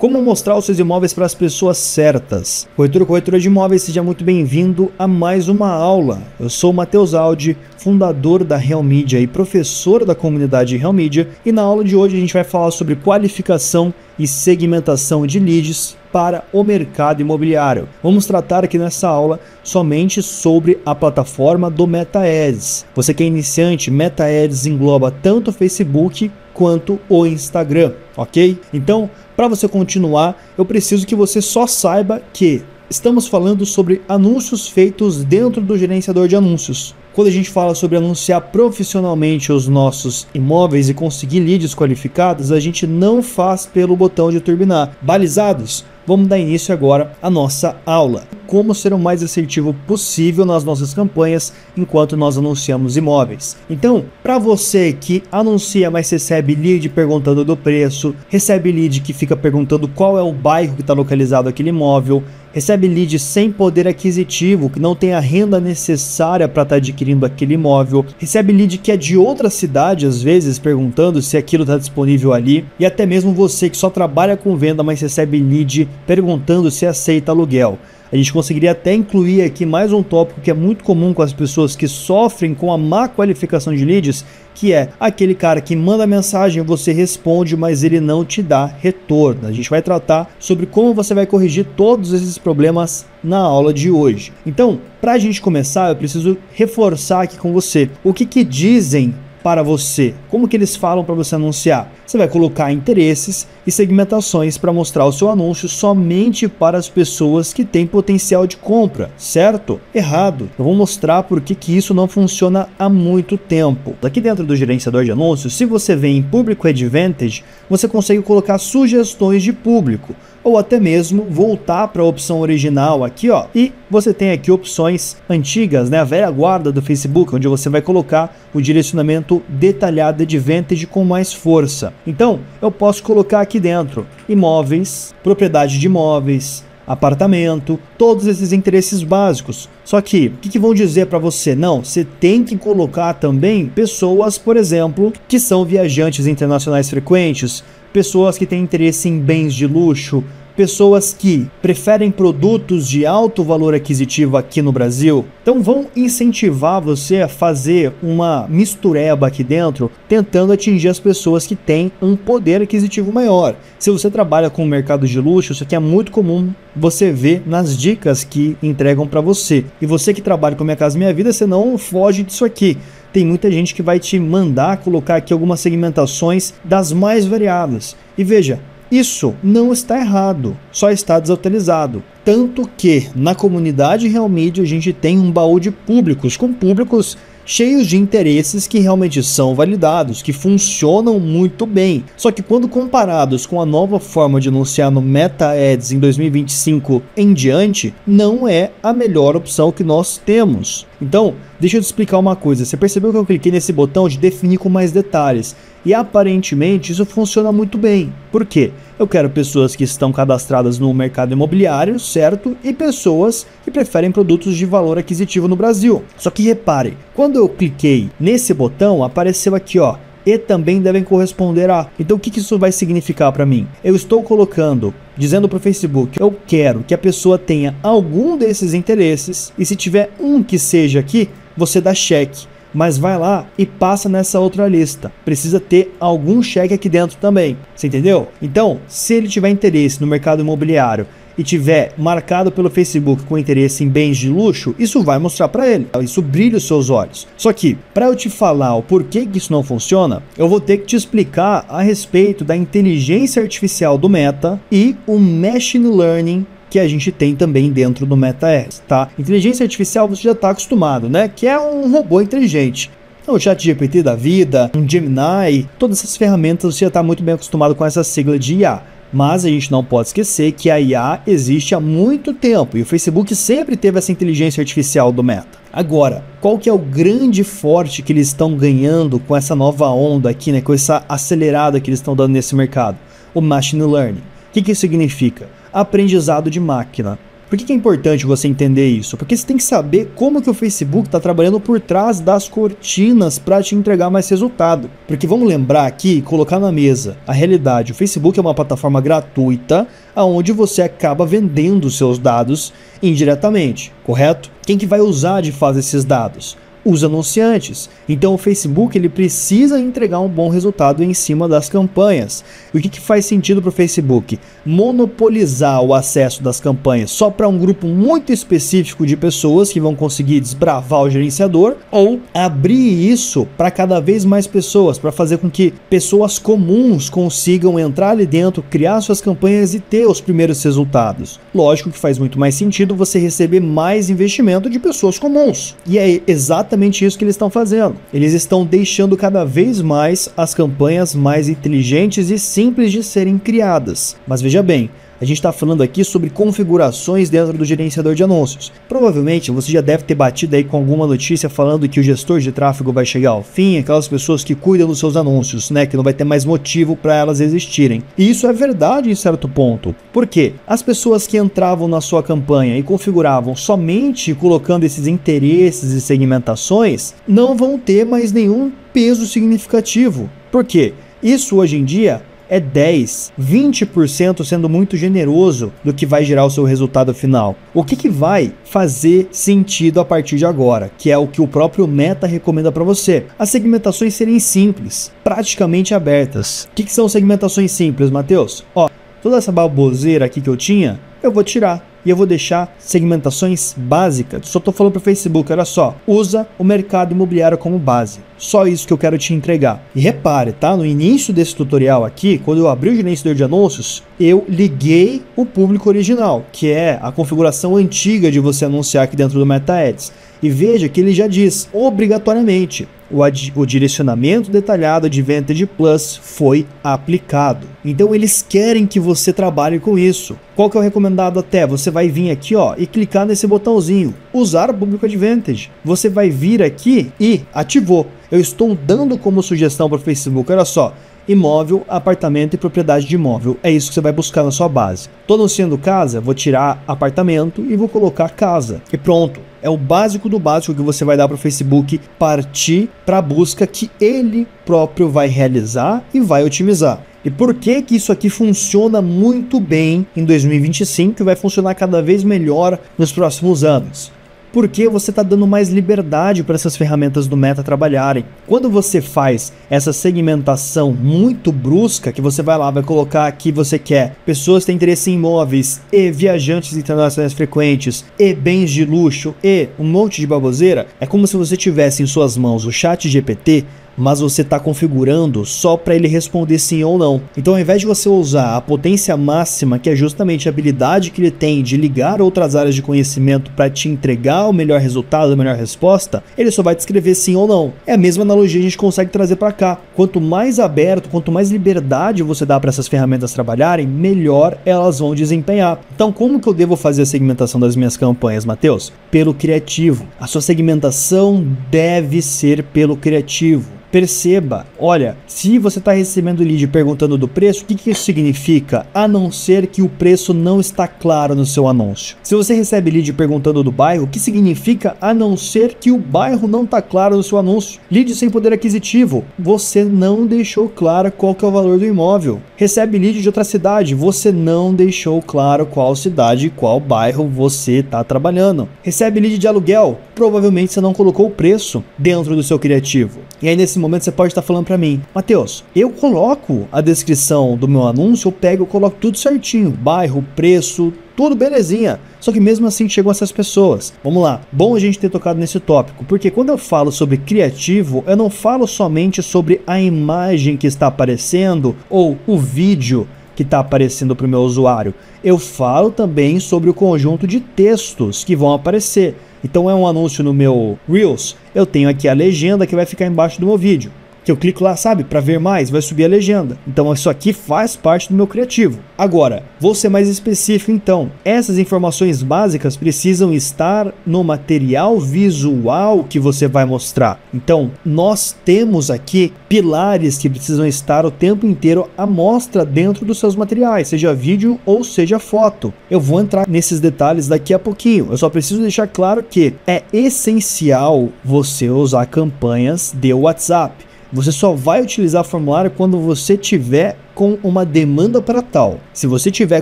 Como mostrar os seus imóveis para as pessoas certas? Corretora de imóveis, seja muito bem-vindo a mais uma aula. Eu sou o Matheus Aldi, fundador da Real Media e professor da comunidade Real Media, e na aula de hoje a gente vai falar sobre qualificação e segmentação de leads para o mercado imobiliário. Vamos tratar aqui nessa aula somente sobre a plataforma do MetaAds. Você que é iniciante, MetaAds engloba tanto o Facebook quanto o Instagram, ok? Então, para você continuar, eu preciso que você só saiba que estamos falando sobre anúncios feitos dentro do gerenciador de anúncios. Quando a gente fala sobre anunciar profissionalmente os nossos imóveis e conseguir leads qualificados, a gente não faz pelo botão de turbinar. Balizados? Vamos dar início agora à nossa aula. Como ser o mais assertivo possível nas nossas campanhas enquanto nós anunciamos imóveis. Então, para você que anuncia, mas recebe lead perguntando do preço, recebe lead que fica perguntando qual é o bairro que está localizado aquele imóvel, recebe lead sem poder aquisitivo, que não tem a renda necessária para estar adquirindo aquele imóvel, recebe lead que é de outra cidade, às vezes, perguntando se aquilo está disponível ali, e até mesmo você que só trabalha com venda, mas recebe lead perguntando se aceita aluguel. A gente conseguiria até incluir aqui mais um tópico que é muito comum com as pessoas que sofrem com a má qualificação de leads, que é aquele cara que manda mensagem, você responde, mas ele não te dá retorno. A gente vai tratar sobre como você vai corrigir todos esses problemas na aula de hoje. Então, para a gente começar, eu preciso reforçar aqui com você o que dizem para você, como que eles falam para você anunciar. Você vai colocar interesses e segmentações para mostrar o seu anúncio somente para as pessoas que têm potencial de compra, certo? Errado. Eu vou mostrar por que isso não funciona há muito tempo. Aqui dentro do gerenciador de anúncios, se você vem em Público Advantage, você consegue colocar sugestões de público, ou até mesmo voltar para a opção original aqui, ó, e você tem aqui opções antigas, né, a velha guarda do Facebook, onde você vai colocar o direcionamento detalhado Advantage com mais força. Então, eu posso colocar aqui dentro imóveis, propriedade de imóveis, apartamento, todos esses interesses básicos. Só que, o que vão dizer para você? Não, você tem que colocar também pessoas, por exemplo, que são viajantes internacionais frequentes, pessoas que têm interesse em bens de luxo, pessoas que preferem produtos de alto valor aquisitivo aqui no Brasil. Então vão incentivar você a fazer uma mistureba aqui dentro, tentando atingir as pessoas que têm um poder aquisitivo maior. Se você trabalha com o mercado de luxo, isso aqui é muito comum você ver nas dicas que entregam para você. E você que trabalha com Minha Casa Minha Vida, você não foge disso aqui. Tem muita gente que vai te mandar colocar aqui algumas segmentações das mais variadas. E veja, isso não está errado, só está desatualizado. Tanto que na comunidade Real Media a gente tem um baú de públicos, com públicos cheios de interesses que realmente são validados, que funcionam muito bem. Só que quando comparados com a nova forma de anunciar no MetaAds em 2025 em diante, não é a melhor opção que nós temos. Então, deixa eu te explicar uma coisa. Você percebeu que eu cliquei nesse botão de definir com mais detalhes? E aparentemente isso funciona muito bem. Por quê? Eu quero pessoas que estão cadastradas no mercado imobiliário, certo? E pessoas que preferem produtos de valor aquisitivo no Brasil. Só que repare, quando eu cliquei nesse botão, apareceu aqui, ó, e também devem corresponder a. Então o que isso vai significar para mim? Eu estou colocando, dizendo para o Facebook, eu quero que a pessoa tenha algum desses interesses, e se tiver um que seja aqui, você dá cheque. Mas vai lá e passa nessa outra lista. Precisa ter algum cheque aqui dentro também. Você entendeu? Então, se ele tiver interesse no mercado imobiliário e tiver marcado pelo Facebook com interesse em bens de luxo, isso vai mostrar para ele. Isso brilha os seus olhos. Só que, para eu te falar o porquê que isso não funciona, eu vou ter que te explicar a respeito da inteligência artificial do Meta e o Machine Learning que a gente tem também dentro do MetaAds, tá? Inteligência artificial você já está acostumado, né? Que é um robô inteligente. O ChatGPT da vida, um Gemini, todas essas ferramentas você já está muito bem acostumado com essa sigla de IA. Mas a gente não pode esquecer que a IA existe há muito tempo e o Facebook sempre teve essa inteligência artificial do Meta. Agora, qual que é o grande forte que eles estão ganhando com essa nova onda aqui, né? Com essa acelerada que eles estão dando nesse mercado? O Machine Learning. O que isso significa? Aprendizado de máquina. Por que é importante você entender isso? Porque você tem que saber como que o Facebook está trabalhando por trás das cortinas para te entregar mais resultado. Porque vamos lembrar aqui, colocar na mesa a realidade. O Facebook é uma plataforma gratuita onde você acaba vendendo seus dados indiretamente, correto? Quem que vai usar de fato esses dados? Os anunciantes. Então o Facebook ele precisa entregar um bom resultado em cima das campanhas. E o que faz sentido para o Facebook? Monopolizar o acesso das campanhas só para um grupo muito específico de pessoas que vão conseguir desbravar o gerenciador, ou abrir isso para cada vez mais pessoas, para fazer com que pessoas comuns consigam entrar ali dentro, criar suas campanhas e ter os primeiros resultados. Lógico que faz muito mais sentido você receber mais investimento de pessoas comuns. E é exatamente isso que eles estão fazendo. Eles estão deixando cada vez mais as campanhas mais inteligentes e simples de serem criadas. Mas veja bem, a gente está falando aqui sobre configurações dentro do gerenciador de anúncios. Provavelmente você já deve ter batido aí com alguma notícia falando que o gestor de tráfego vai chegar ao fim, aquelas pessoas que cuidam dos seus anúncios, né, que não vai ter mais motivo para elas existirem. E isso é verdade em certo ponto. Por quê? As pessoas que entravam na sua campanha e configuravam somente colocando esses interesses e segmentações, não vão ter mais nenhum peso significativo. Por quê? Isso hoje em dia é 10, 20% sendo muito generoso do que vai gerar o seu resultado final. O que vai fazer sentido a partir de agora, que é o que o próprio Meta recomenda para você? As segmentações serem simples, praticamente abertas. O que são segmentações simples, Matheus? Ó, toda essa baboseira aqui que eu tinha, eu vou tirar. E eu vou deixar segmentações básicas. Só estou falando para o Facebook, olha só, usa o mercado imobiliário como base. Só isso que eu quero te entregar. E repare, tá? No início desse tutorial aqui, quando eu abri o gerenciador de anúncios, eu liguei o público original, que é a configuração antiga de você anunciar aqui dentro do Meta Ads. E veja que ele já diz, obrigatoriamente, o direcionamento detalhado de Vantage Plus foi aplicado. Então eles querem que você trabalhe com isso. Qual que é o recomendado até? Você vai vir aqui, ó, e clicar nesse botãozinho, usar o Público Advantage. Você vai vir aqui e ativou. Eu estou dando como sugestão para o Facebook, olha só, imóvel, apartamento e propriedade de imóvel. É isso que você vai buscar na sua base. Estou anunciando casa, vou tirar apartamento e vou colocar casa. E pronto. É o básico do básico que você vai dar para o Facebook partir para a busca que ele próprio vai realizar e vai otimizar. E por que que isso aqui funciona muito bem em 2025 e vai funcionar cada vez melhor nos próximos anos? Porque você está dando mais liberdade para essas ferramentas do Meta trabalharem. Quando você faz essa segmentação muito brusca, que você vai lá, vai colocar aqui, você quer pessoas que têm interesse em imóveis, e viajantes internacionais frequentes, e bens de luxo, e um monte de baboseira, é como se você tivesse em suas mãos o ChatGPT, mas você está configurando só para ele responder sim ou não. Então, ao invés de você usar a potência máxima, que é justamente a habilidade que ele tem de ligar outras áreas de conhecimento para te entregar o melhor resultado, a melhor resposta, ele só vai te escrever sim ou não. É a mesma analogia que a gente consegue trazer para cá. Quanto mais aberto, quanto mais liberdade você dá para essas ferramentas trabalharem, melhor elas vão desempenhar. Então, como que eu devo fazer a segmentação das minhas campanhas, Matheus? Pelo criativo. A sua segmentação deve ser pelo criativo. Perceba, olha, se você está recebendo lead perguntando do preço, o que isso significa? A não ser que o preço não está claro no seu anúncio. Se você recebe lead perguntando do bairro, o que significa? A não ser que o bairro não está claro no seu anúncio. Lead sem poder aquisitivo, você não deixou claro qual que é o valor do imóvel. Recebe lead de outra cidade, você não deixou claro qual cidade e qual bairro você está trabalhando. Recebe lead de aluguel, provavelmente você não colocou o preço dentro do seu criativo. E aí nesse momento você pode estar falando para mim, Matheus, eu coloco a descrição do meu anúncio, eu coloco tudo certinho, bairro, preço, tudo belezinha. Só que mesmo assim chegam essas pessoas. Vamos lá, bom a gente ter tocado nesse tópico, porque quando eu falo sobre criativo, eu não falo somente sobre a imagem que está aparecendo ou o vídeo que está aparecendo para o meu usuário. Eu falo também sobre o conjunto de textos que vão aparecer. Então é um anúncio no meu Reels, eu tenho aqui a legenda que vai ficar embaixo do meu vídeo, que que eu clico lá, sabe, para ver mais, vai subir a legenda. Então isso aqui faz parte do meu criativo. Agora, vou ser mais específico então. Essas informações básicas precisam estar no material visual que você vai mostrar. Então, nós temos aqui pilares que precisam estar o tempo inteiro à mostra dentro dos seus materiais, seja vídeo ou seja foto. Eu vou entrar nesses detalhes daqui a pouquinho. Eu só preciso deixar claro que é essencial você usar campanhas de WhatsApp. Você só vai utilizar formulário quando você tiver com uma demanda para tal. Se você estiver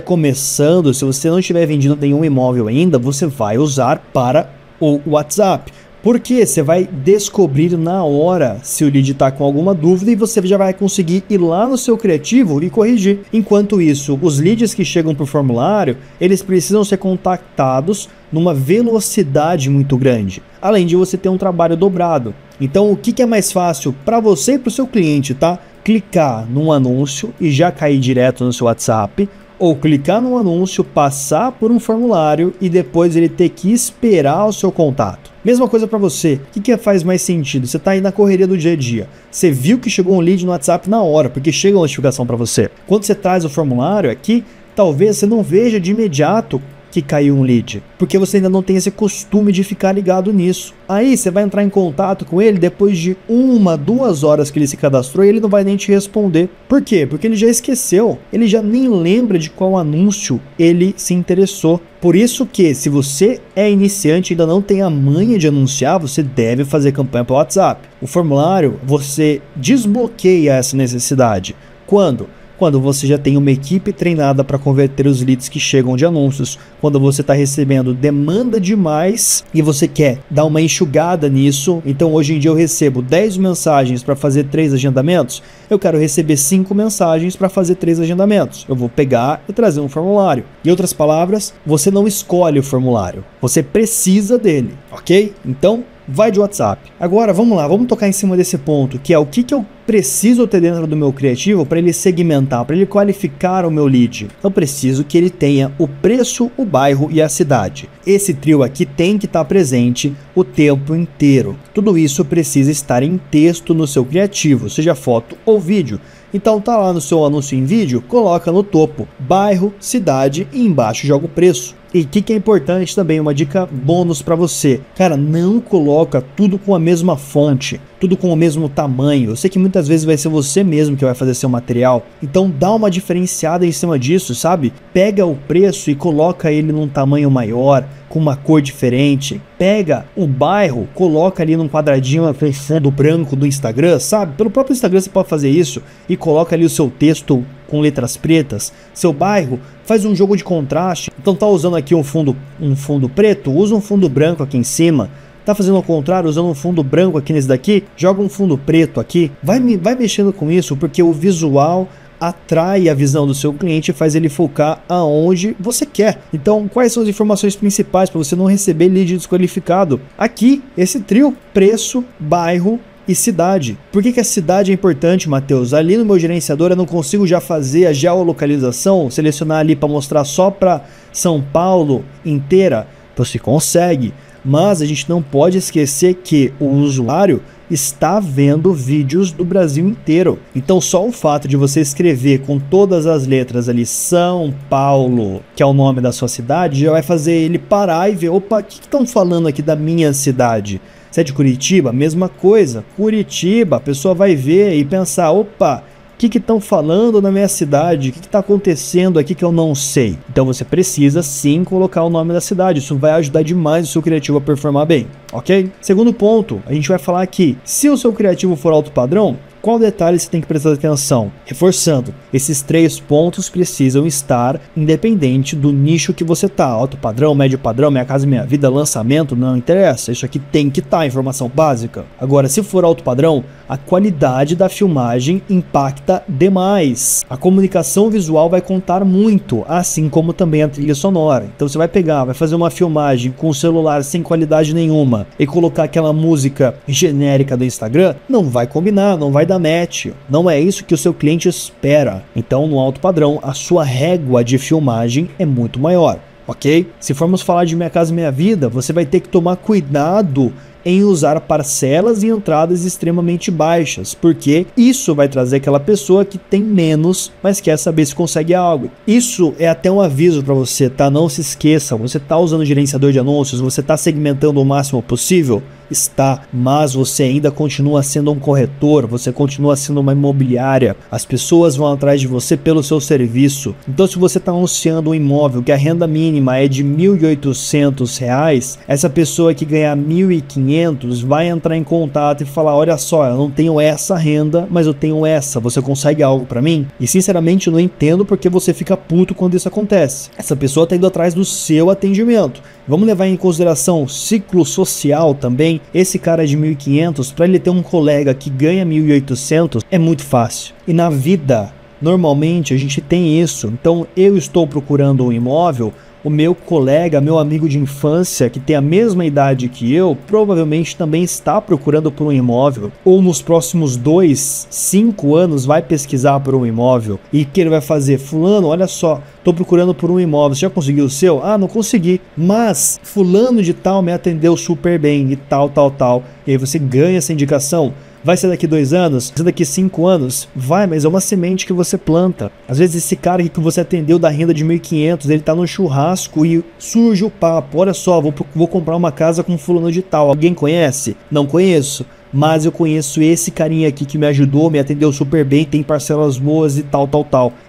começando, se você não estiver vendendo nenhum imóvel ainda, você vai usar para o WhatsApp. Porque você vai descobrir na hora se o lead está com alguma dúvida e você já vai conseguir ir lá no seu criativo e corrigir. Enquanto isso, os leads que chegam para o formulário, eles precisam ser contactados numa velocidade muito grande, além de você ter um trabalho dobrado. Então, o que é mais fácil para você e para o seu cliente, tá? Clicar num anúncio e já cair direto no seu WhatsApp, ou clicar no anúncio, passar por um formulário e depois ele ter que esperar o seu contato. Mesma coisa para você. O que faz mais sentido? Você está aí na correria do dia a dia. Você viu que chegou um lead no WhatsApp na hora, porque chega uma notificação para você. Quando você traz o formulário aqui, talvez você não veja de imediato que caiu um lead, porque você ainda não tem esse costume de ficar ligado nisso. Aí você vai entrar em contato com ele depois de 1, 2 horas que ele se cadastrou e ele não vai nem te responder. Por quê? Porque ele já esqueceu, ele já nem lembra de qual anúncio ele se interessou. Por isso que, se você é iniciante e ainda não tem a manha de anunciar, você deve fazer campanha para o WhatsApp. O formulário, você desbloqueia essa necessidade. Quando? Quando você já tem uma equipe treinada para converter os leads que chegam de anúncios, quando você está recebendo demanda demais e você quer dar uma enxugada nisso. Então hoje em dia eu recebo 10 mensagens para fazer 3 agendamentos, eu quero receber 5 mensagens para fazer 3 agendamentos. Eu vou pegar e trazer um formulário. Em outras palavras, você não escolhe o formulário, você precisa dele, ok? Então, vai de WhatsApp. Agora, vamos lá, vamos tocar em cima desse ponto, que é o que eu preciso ter dentro do meu criativo para ele segmentar, para ele qualificar o meu lead. Eu preciso que ele tenha o preço, o bairro e a cidade. Esse trio aqui tem que estar presente o tempo inteiro. Tudo isso precisa estar em texto no seu criativo, seja foto ou vídeo. Então tá lá no seu anúncio em vídeo, coloca no topo bairro, cidade e embaixo joga o preço. E o que é importante também, uma dica bônus para você. Cara, não coloca tudo com a mesma fonte, tudo com o mesmo tamanho. Eu sei que muitas vezes vai ser você mesmo que vai fazer seu material. Então dá uma diferenciada em cima disso, sabe? Pega o preço e coloca ele num tamanho maior, com uma cor diferente. Pega o bairro, coloca ali num quadradinho a fundo branco do Instagram, sabe? Pelo próprio Instagram você pode fazer isso e coloca ali o seu texto com letras pretas. Seu bairro, faz um jogo de contraste. Então tá usando aqui um fundo preto, usa um fundo branco aqui em cima. Tá fazendo ao contrário, usando um fundo branco aqui nesse daqui, joga um fundo preto aqui. Vai mexendo com isso, porque o visual atrai a visão do seu cliente e faz ele focar aonde você quer. Então, quais são as informações principais para você não receber lead desqualificado? Aqui, esse trio: preço, bairro e cidade. Por que a cidade é importante, Matheus? Ali no meu gerenciador eu não consigo já fazer a geolocalização, selecionar ali para mostrar só para São Paulo inteira? Você consegue, mas a gente não pode esquecer que o usuário está vendo vídeos do Brasil inteiro. Então só o fato de você escrever com todas as letras ali São Paulo, que é o nome da sua cidade, já vai fazer ele parar e ver: opa, o que estão falando aqui da minha cidade? Se é de Curitiba, mesma coisa. Curitiba, a pessoa vai ver e pensar: opa, o que estão falando na minha cidade? O que está acontecendo aqui que eu não sei? Então você precisa sim colocar o nome da cidade. Isso vai ajudar demais o seu criativo a performar bem, ok? Segundo ponto, a gente vai falar aqui: se o seu criativo for alto padrão, qual detalhe você tem que prestar atenção? Reforçando, esses 3 pontos precisam estar independente do nicho que você tá. Alto padrão, médio padrão, Minha Casa Minha Vida, lançamento, não interessa. Isso aqui tem que estar, informação básica. Agora, se for alto padrão, a qualidade da filmagem impacta demais. A comunicação visual vai contar muito, assim como também a trilha sonora. Então você vai pegar, vai fazer uma filmagem com o celular sem qualidade nenhuma e colocar aquela música genérica do Instagram, não vai combinar, não vai dar match. Não é isso que o seu cliente espera. Então, no alto padrão, a sua régua de filmagem é muito maior, ok? Se formos falar de Minha Casa Minha Vida, você vai ter que tomar cuidado em usar parcelas e entradas extremamente baixas, porque isso vai trazer aquela pessoa que tem menos, mas quer saber se consegue algo. Isso é até um aviso para você, tá? Não se esqueça, você tá usando gerenciador de anúncios, você tá segmentando o máximo possível? Está, mas você ainda continua sendo um corretor, você continua sendo uma imobiliária, as pessoas vão atrás de você pelo seu serviço. Então se você está anunciando um imóvel que a renda mínima é de R$ 1.800, essa pessoa que ganhar R$ 1.500 vai entrar em contato e falar, olha só, eu não tenho essa renda, mas eu tenho essa, você consegue algo para mim? E sinceramente eu não entendo porque você fica puto quando isso acontece. Essa pessoa está indo atrás do seu atendimento. Vamos levar em consideração o ciclo social também. Esse cara de 1.500, para ele ter um colega que ganha 1.800, é muito fácil. E na vida, normalmente a gente tem isso. Então eu estou procurando um imóvel, o meu colega, meu amigo de infância, que tem a mesma idade que eu, provavelmente também está procurando por um imóvel, ou nos próximos 2, 5 anos vai pesquisar por um imóvel. E o que ele vai fazer? Fulano, olha só, estou procurando por um imóvel, você já conseguiu o seu? Ah, não consegui, mas fulano de tal me atendeu super bem e tal. E aí você ganha essa indicação. Vai ser daqui 2 anos? Vai ser daqui 5 anos? Vai, mas é uma semente que você planta. Às vezes esse cara que você atendeu da renda de 1.500, ele tá no churrasco e surge o papo. Olha só, vou comprar uma casa com fulano de tal. Alguém conhece? Não conheço. Mas eu conheço esse carinha aqui que me ajudou, me atendeu super bem, tem parcelas boas e tal.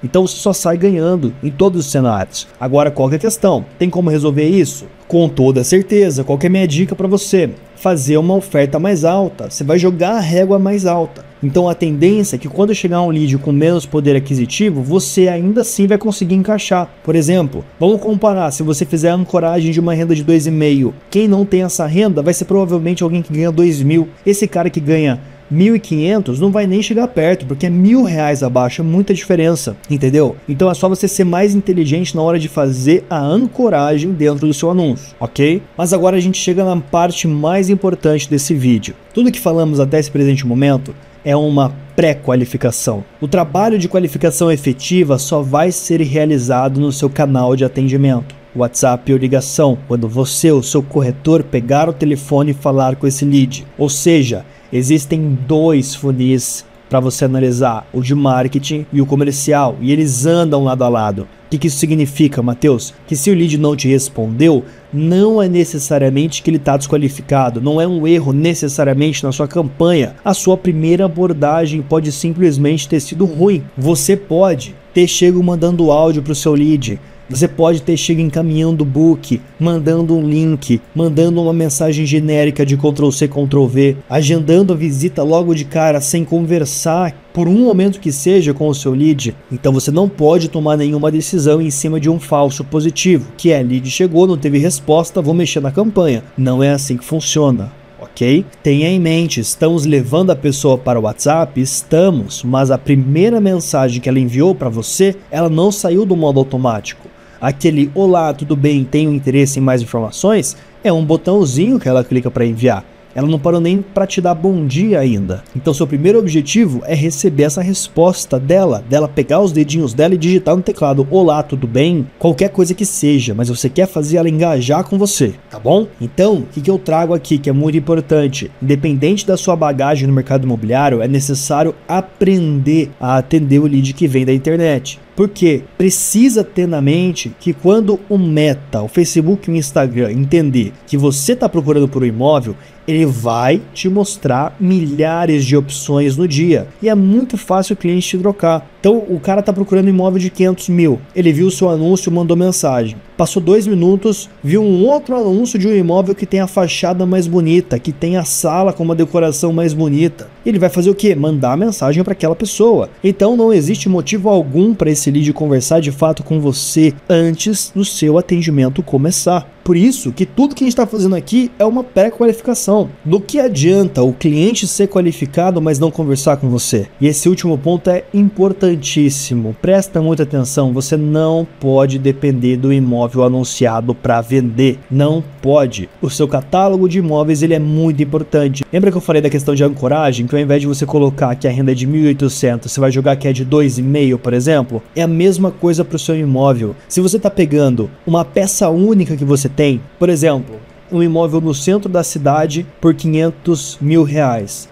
Então você só sai ganhando em todos os cenários. Agora, qual que é a questão? Tem como resolver isso? Com toda certeza. Qual que é a minha dica para você? Fazer uma oferta mais alta. Você vai jogar a régua mais alta. Então a tendência é que quando chegar um lead com menos poder aquisitivo, você ainda assim vai conseguir encaixar. Por exemplo, vamos comparar, se você fizer a ancoragem de uma renda de 2,5, quem não tem essa renda vai ser provavelmente alguém que ganha 2.000. Esse cara que ganha 1.500 não vai nem chegar perto, porque é R$ 1.000 abaixo, é muita diferença, entendeu? Então é só você ser mais inteligente na hora de fazer a ancoragem dentro do seu anúncio, ok? Mas agora a gente chega na parte mais importante desse vídeo. Tudo que falamos até esse presente momento é uma pré-qualificação. O trabalho de qualificação efetiva só vai ser realizado no seu canal de atendimento, WhatsApp ou ligação, quando você, o seu corretor, pegar o telefone e falar com esse lead. Ou seja, existem 2 funis para você analisar, o de marketing e o comercial, e eles andam lado a lado. O que isso significa, Matheus? Que se o lead não te respondeu, não é necessariamente que ele está desqualificado, não é um erro necessariamente na sua campanha. A sua primeira abordagem pode simplesmente ter sido ruim. Você pode ter chego mandando áudio para o seu lead, você pode ter chego encaminhando o book, mandando um link, mandando uma mensagem genérica de Ctrl+C, Ctrl+V, agendando a visita logo de cara sem conversar por um momento que seja com o seu lead. Então você não pode tomar nenhuma decisão em cima de um falso positivo, que é lead chegou, não teve resposta, vou mexer na campanha. Não é assim que funciona. Ok? Tenha em mente, estamos levando a pessoa para o WhatsApp? Estamos, mas a primeira mensagem que ela enviou para você, ela não saiu do modo automático. Aquele olá, tudo bem, tenho interesse em mais informações, é um botãozinho que ela clica para enviar. Ela não parou nem para te dar bom dia ainda. Então seu primeiro objetivo é receber essa resposta dela pegar os dedinhos dela e digitar no teclado olá, tudo bem? Qualquer coisa que seja, mas você quer fazer ela engajar com você, tá bom? Então, o que eu trago aqui que é muito importante? Independente da sua bagagem no mercado imobiliário, é necessário aprender a atender o lead que vem da internet. Porque precisa ter na mente que quando o Meta, o Facebook e o Instagram entender que você está procurando por um imóvel, ele vai te mostrar milhares de opções no dia. E é muito fácil o cliente te trocar. Então o cara está procurando um imóvel de 500 mil. Ele viu o seu anúncio, mandou mensagem. Passou 2 minutos, viu um outro anúncio de um imóvel que tem a fachada mais bonita, que tem a sala com uma decoração mais bonita. Ele vai fazer o quê? Mandar mensagem para aquela pessoa. Então não existe motivo algum para esse lead conversar de fato com você antes do seu atendimento começar. Por isso que tudo que a gente está fazendo aqui é uma pré-qualificação. Do que adianta o cliente ser qualificado, mas não conversar com você? E esse último ponto é importantíssimo. Presta muita atenção, você não pode depender do imóvel anunciado para vender. Não pode. O seu catálogo de imóveis ele é muito importante. Lembra que eu falei da questão de ancoragem? Que ao invés de você colocar que a renda é de 1.800, você vai jogar que é de 2,5, por exemplo? É a mesma coisa para o seu imóvel. Se você está pegando uma peça única que você tem, por exemplo, um imóvel no centro da cidade por R$500 mil.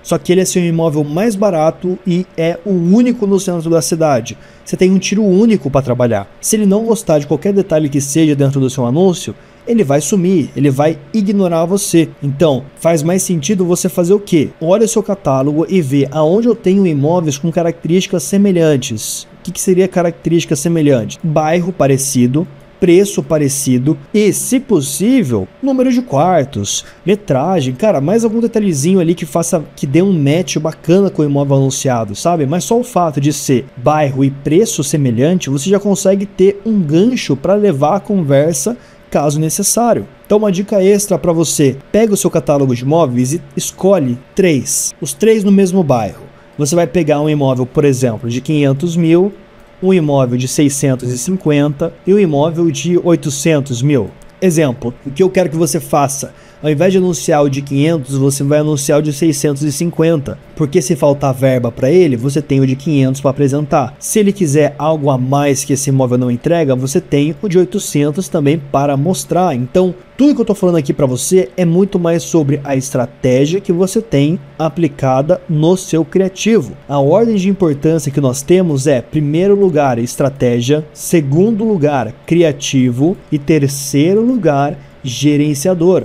Só que ele é seu imóvel mais barato e é o único no centro da cidade. Você tem um tiro único para trabalhar. Se ele não gostar de qualquer detalhe que seja dentro do seu anúncio, ele vai sumir, ele vai ignorar você. Então, faz mais sentido você fazer o quê? Olha o seu catálogo e vê aonde eu tenho imóveis com características semelhantes. O que seria característica semelhante? Bairro parecido, preço parecido e, se possível, número de quartos, metragem, cara, mais algum detalhezinho ali que dê um match bacana com o imóvel anunciado, sabe? Mas só o fato de ser bairro e preço semelhante, você já consegue ter um gancho para levar a conversa caso necessário. Então, uma dica extra para você: pega o seu catálogo de imóveis e escolhe 3, os 3 no mesmo bairro. Você vai pegar um imóvel, por exemplo, de R$500 mil, um imóvel de 650 e um imóvel de 800 mil. Exemplo, o que eu quero que você faça? Ao invés de anunciar o de 500, você vai anunciar o de 650, porque se faltar verba para ele, você tem o de 500 para apresentar. Se ele quiser algo a mais que esse imóvel não entrega, você tem o de 800 também para mostrar. Então, tudo que eu estou falando aqui para você é muito mais sobre a estratégia que você tem aplicada no seu criativo. A ordem de importância que nós temos é: primeiro lugar, estratégia; segundo lugar, criativo; e terceiro lugar, gerenciador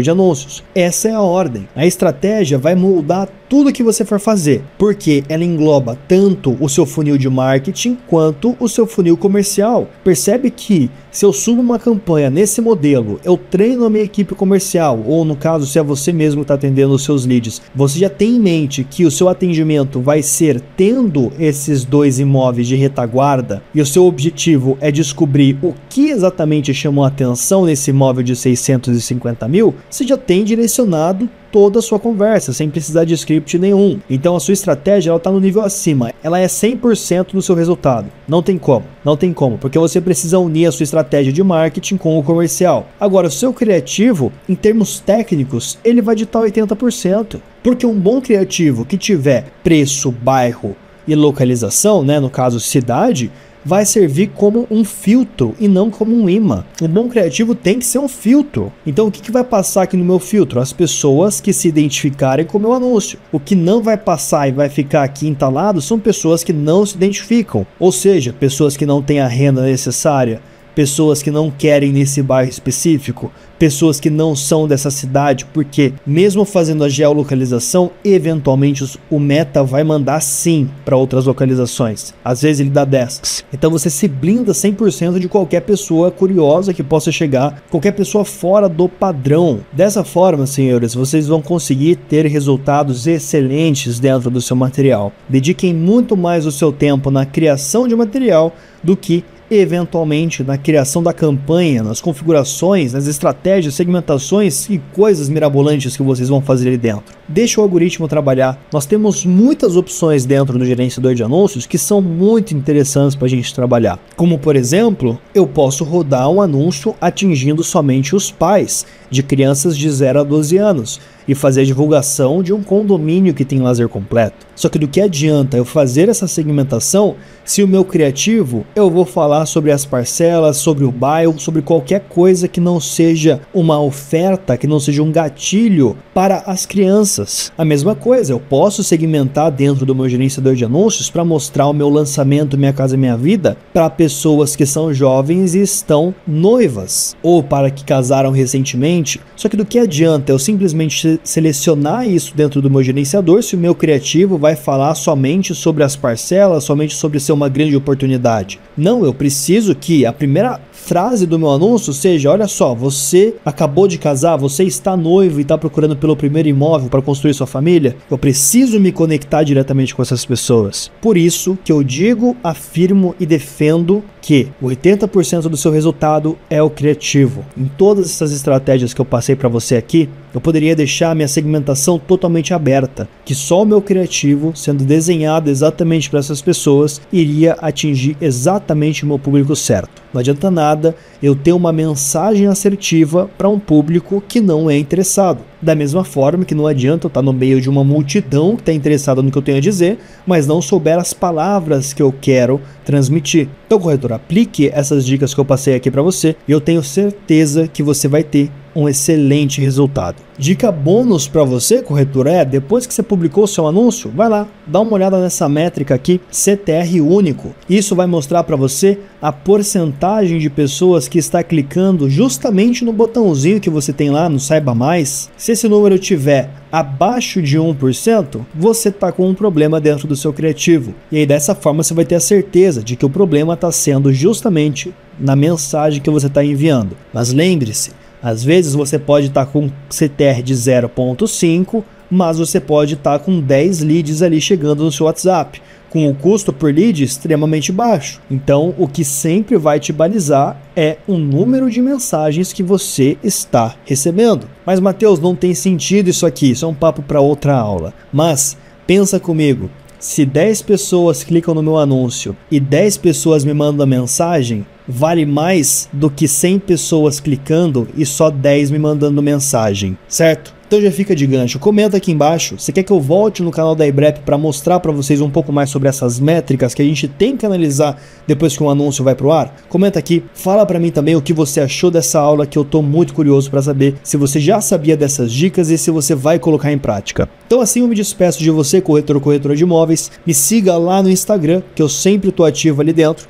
de anúncios. Essa é a ordem. A estratégia vai moldar tudo que você for fazer, porque ela engloba tanto o seu funil de marketing quanto o seu funil comercial. Percebe que se eu subo uma campanha nesse modelo, eu treino a minha equipe comercial, ou no caso, se é você mesmo que está atendendo os seus leads, você já tem em mente que o seu atendimento vai ser tendo esses 2 imóveis de retaguarda, e o seu objetivo é descobrir o que exatamente chamou a atenção nesse imóvel de 650 mil, você já tem direcionado toda a sua conversa, sem precisar de script nenhum. Então a sua estratégia está no nível acima, ela é 100% do seu resultado. Não tem como, porque você precisa unir a sua estratégia de marketing com o comercial. Agora, o seu criativo, em termos técnicos, ele vai ditar 80%, porque um bom criativo que tiver preço, bairro e localização, né, no caso cidade, vai servir como um filtro e não como um imã. Um bom criativo tem que ser um filtro. Então, o que vai passar aqui no meu filtro? As pessoas que se identificarem com o meu anúncio. O que não vai passar e vai ficar aqui entalado são pessoas que não se identificam. Ou seja, pessoas que não têm a renda necessária, pessoas que não querem nesse bairro específico, pessoas que não são dessa cidade, porque mesmo fazendo a geolocalização, eventualmente o Meta vai mandar sim para outras localizações. Às vezes ele dá 10. Então você se blinda 100% de qualquer pessoa curiosa que possa chegar, qualquer pessoa fora do padrão. Dessa forma, senhores, vocês vão conseguir ter resultados excelentes dentro do seu material. Dediquem muito mais o seu tempo na criação de material do que eventualmente na criação da campanha, nas configurações, nas estratégias, segmentações e coisas mirabolantes que vocês vão fazer ali dentro. Deixa o algoritmo trabalhar. Nós temos muitas opções dentro do gerenciador de anúncios que são muito interessantes para a gente trabalhar. Como, por exemplo, eu posso rodar um anúncio atingindo somente os pais de crianças de 0 a 12 anos e fazer a divulgação de um condomínio que tem lazer completo. Só que do que adianta eu fazer essa segmentação se o meu criativo, eu vou falar sobre as parcelas, sobre o bairro, sobre qualquer coisa que não seja uma oferta, que não seja um gatilho para as crianças. A mesma coisa, eu posso segmentar dentro do meu gerenciador de anúncios para mostrar o meu lançamento Minha Casa Minha Vida para pessoas que são jovens e estão noivas, ou para que casaram recentemente. Só que do que adianta eu simplesmente selecionar isso dentro do meu gerenciador se o meu criativo vai falar somente sobre as parcelas, somente sobre ser uma grande oportunidade? Não, eu preciso que a primeira frase do meu anúncio seja: olha só, você acabou de casar, você está noivo e está procurando pelo primeiro imóvel para construir sua família. Eu preciso me conectar diretamente com essas pessoas. Por isso que eu digo, afirmo e defendo que 80% do seu resultado é o criativo. Em todas essas estratégias que eu passei para você aqui, eu poderia deixar a minha segmentação totalmente aberta, que só o meu criativo, sendo desenhado exatamente para essas pessoas, iria atingir exatamente o meu público certo. Não adianta nada eu ter uma mensagem assertiva para um público que não é interessado. Da mesma forma que não adianta eu estar no meio de uma multidão que está interessada no que eu tenho a dizer, mas não souber as palavras que eu quero transmitir. Então, corretor, aplique essas dicas que eu passei aqui para você e eu tenho certeza que você vai ter um excelente resultado. Dica bônus para você, corretor, depois que você publicou o seu anúncio, vai lá, dá uma olhada nessa métrica aqui, CTR único. Isso vai mostrar para você a porcentagem de pessoas que está clicando justamente no botãozinho que você tem lá no Saiba Mais. Se esse número tiver abaixo de 1%, você está com um problema dentro do seu criativo. E aí dessa forma você vai ter a certeza de que o problema está sendo justamente na mensagem que você está enviando. Mas lembre-se, às vezes você pode estar com CTR de 0,5, mas você pode estar com 10 leads ali chegando no seu WhatsApp, com o custo por lead extremamente baixo. Então, o que sempre vai te balizar é o número de mensagens que você está recebendo. Mas, Matheus, não tem sentido isso aqui, isso é um papo para outra aula. Mas, pensa comigo, se 10 pessoas clicam no meu anúncio e 10 pessoas me mandam mensagem, vale mais do que 100 pessoas clicando e só 10 me mandando mensagem, certo? Então já fica de gancho, comenta aqui embaixo, você quer que eu volte no canal da iBrep para mostrar para vocês um pouco mais sobre essas métricas que a gente tem que analisar depois que um anúncio vai pro ar? Comenta aqui, fala para mim também o que você achou dessa aula, que eu tô muito curioso para saber se você já sabia dessas dicas e se você vai colocar em prática. Então assim eu me despeço de você, corretor ou corretora de imóveis, me siga lá no Instagram, que eu sempre tô ativo ali dentro,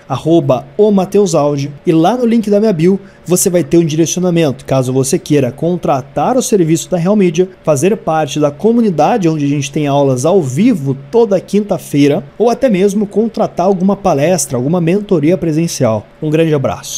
@omateusaldi, e lá no link da minha bio você vai ter um direcionamento, caso você queira contratar o serviço da Real Media, fazer parte da comunidade onde a gente tem aulas ao vivo toda quinta-feira, ou até mesmo contratar alguma palestra, alguma mentoria presencial. Um grande abraço.